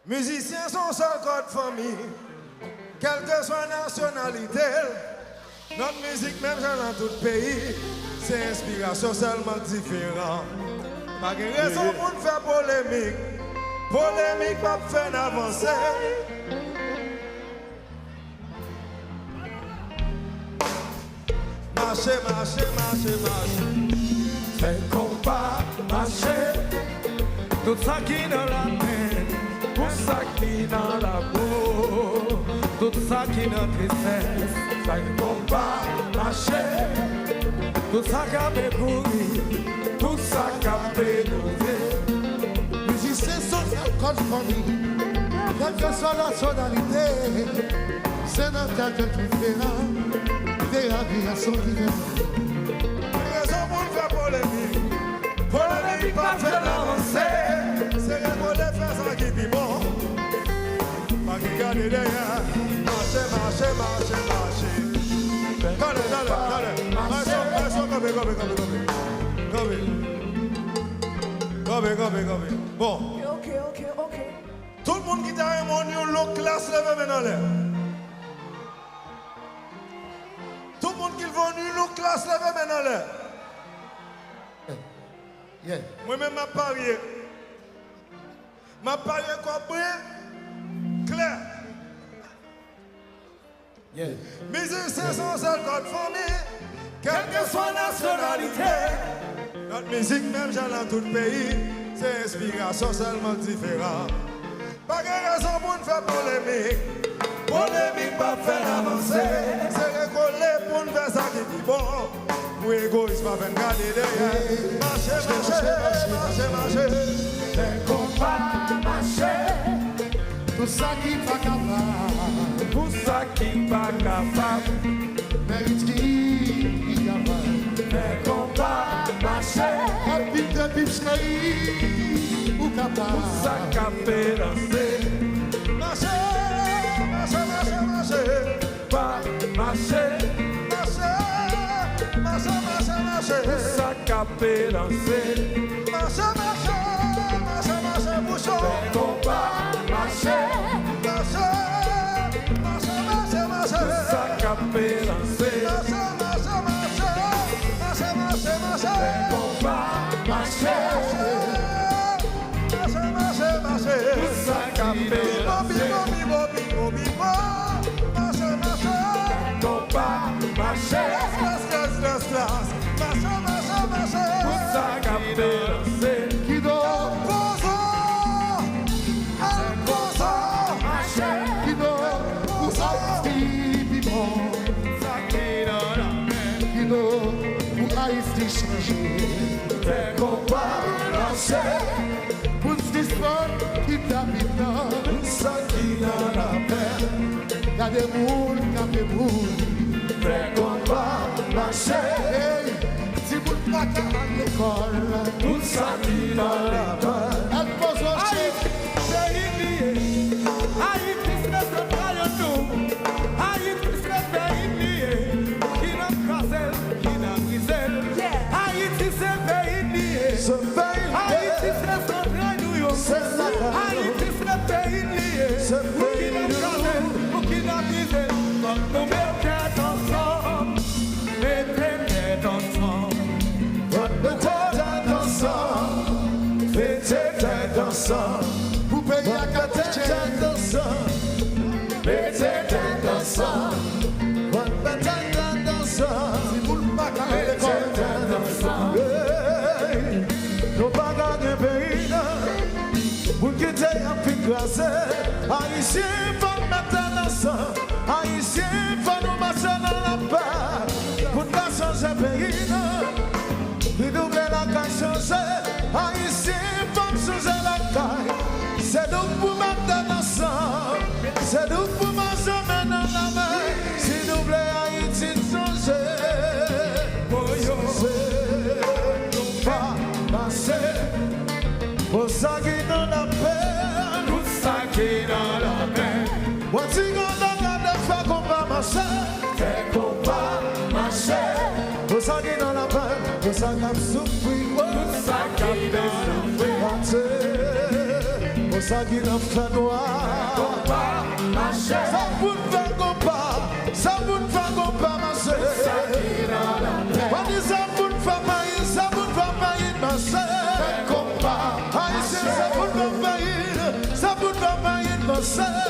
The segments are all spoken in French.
Musiciens sont seul code famille, quelle que soit la nationalité. Notre musique, même dans tout pays, c'est inspiration seulement différente. Pas de raison pour nous faire polémique. Polémique pas faire avancer. Marcher, marcher, marcher, marcher. C'est combat, marcher. Tout ça qui dans la main, tout ça qui dans la peau, tout ça qui dans tristesse. C'est combat, marcher. Tout ça qui a découvert, tout ça qui a découvert. Musiciens sont encore famille, quelle que soit la nationalité, c'est notre tête différent, des aviations différentes. Raison pour faire polémique. Polémique pas faire avancer. C'est pour les faire ça qui vit bon. Pas qui garde derrière. Marcher, marcher, marcher, marcher. Dale. Gobe. Bon. Ok. Tout le monde qui t'a un new look classe, lève maintenant l'air. Tout le monde qui veut new look classe, lève maintenant l'air. Yeah. Moi-même, m'a parié. M'a parié quoi, clair. Yeah. Musiciens sont seuls code famille, quelle que soit la nationalité. Notre musique, même dans tout le pays, c'est inspiration seulement différente. Pas de raison pour nous faire polémique. Polémique pas faire avancer. C'est récoller pour nous faire ça qui dit bon. Pour égoïsme pas faire garder derrière. Marcher. C'est combat, marcher. Tout ça qui pas capable, Tout ça qui pas capable. mérite qui capable. C'est combat, marcher. Habite de Bipsnaï, ou capable. Tout ça qui a pédancé. Marcher. Pas marcher. Marcher. Tout ça qui a pédancé. Marcher, bouchon. C'est combat, marcher. Marcher. Tout ça qui a pédancé. C'est combat, marcher. Tout ça qui a pédancé. Combat, marcher. Tout ça qui a pédancé. Qui dort, qui dort, ou ça qui bon. Ça qui dans la main. Qui dort, ou Haïti changer. C'est combat, marcher. Pour ce sport qui t'habite dans. Tout ça qui dans la main. Y'a des moules, y'a des moules. C'est combat, marcher. Hey, si vous ne pas à l'école, Tout ça qui dans la main. elle pose au chien. Haïti, c'est le paillotou. Haïti, c'est le pays qui n'a casé, qui n'a brisé. Haïti, c'est le pays. Haïti, c'est son New York. Haïti, c'est le pays qui n'a casé, qui n'a brisé. Nous mettons ensemble, mettez ensemble. Mettez ensemble. Vous payez à 4 si vous ne pas à l'école. Nous pas gagner pays, pour quitter un peu glacé. Haïtien, faut mettre ensemble. Haïtien, faut nous marcher dans la paix. Pour ne pas changer pays, nous doubler la caille changer. Haïtien, faut changer la caille. C'est nous pour mettre ensemble. C'est nous pour manger maintenant la main. Si nous voulons Haïti changer. Nous pas marcher. Pour ça qui dans la paix. Tout ça qui dans la paix. Moi, si on a faire qu'on va marcher. C'est qu'on va marcher. Pour ça qui dans la paix. Pour ça qui a souffert. Pour ça qui dans la paix. Pour ça qu'il a fait noir. Ça vous ne va pas, ça vous ne va pas, ma soeur. On dit ça vous ne va pas, ça vous ne va pas, ma soeur. Ça vous ne va pas, ça vous ne va pas, ma soeur.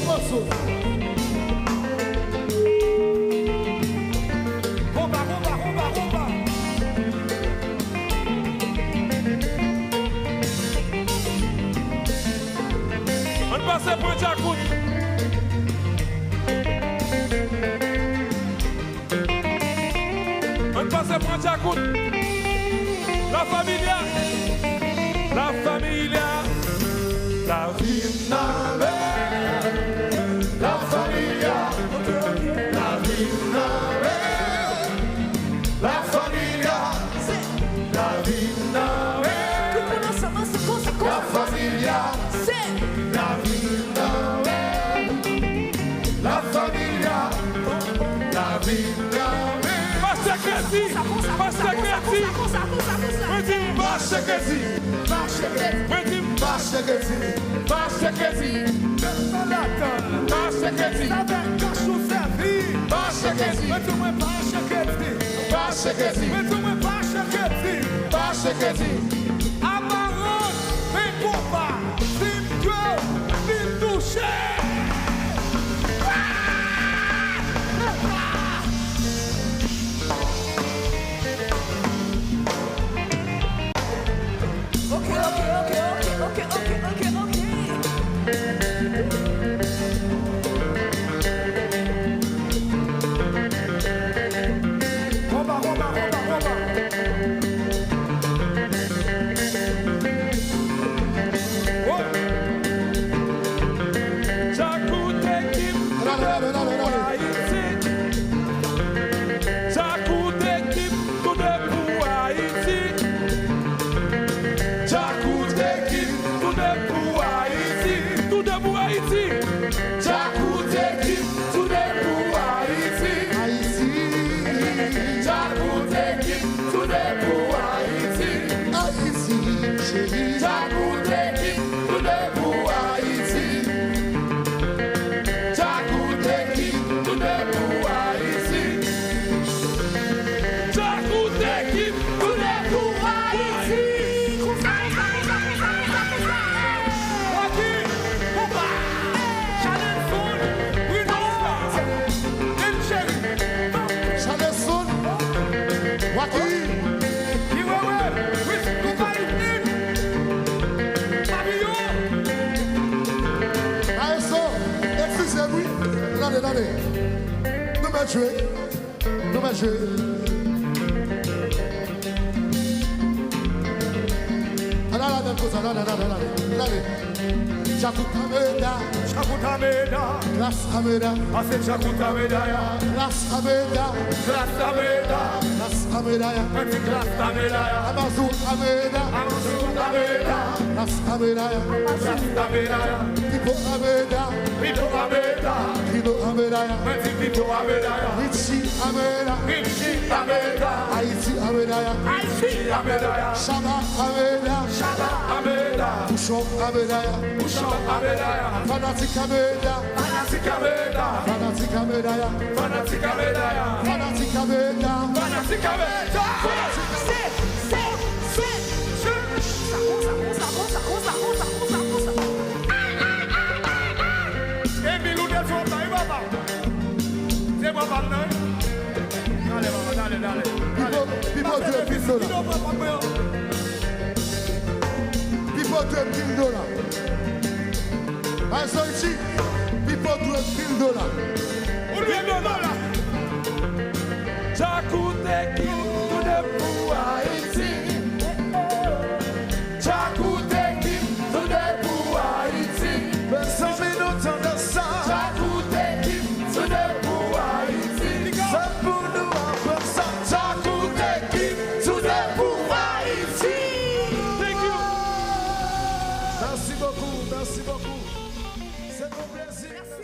Posso. Rumba. On passe pour Jacout. On passe pour Jacout. La familia. La vie n'avait. La familia. La vie n'avait. La familia. La vie n'avait. La familia. La vie n'avait. La familia. La vie n'avait. Pasteur Kessi. Amarone, vem poupa, vem Joe, vem touché. Okay. Rouba. Jacout équipe tout de pour Haïti. Jacout équipe tout de pour Haïti. Tout de pour Haïti. Jacout équipe tout de pour Haïti. Jacout équipe tout de pour Haïti. Jacout équipe tout de pour Haïti. Jacout équipe tout de pour Haïti. Jacout équipe tout de pour Haïti. Allez. Nous m'avons joué. Allez. Jacutameda. Class Ameda. Amazon Ameda. Class Ameda. People Ameda. Kino Ameda. Richie Ameda. Haiti Ameda. Shaba Ameda. Pushon Ameda. Fanatic Ameda. People $2 billion. I saw it. People $2 billion. Jacout équipe tout de pour Haïti. Jacout équipe tout de pour Haïti. Personne minutes en ça. Jacout équipe tout de pour Haïti. beaucoup. C'est ton plaisir.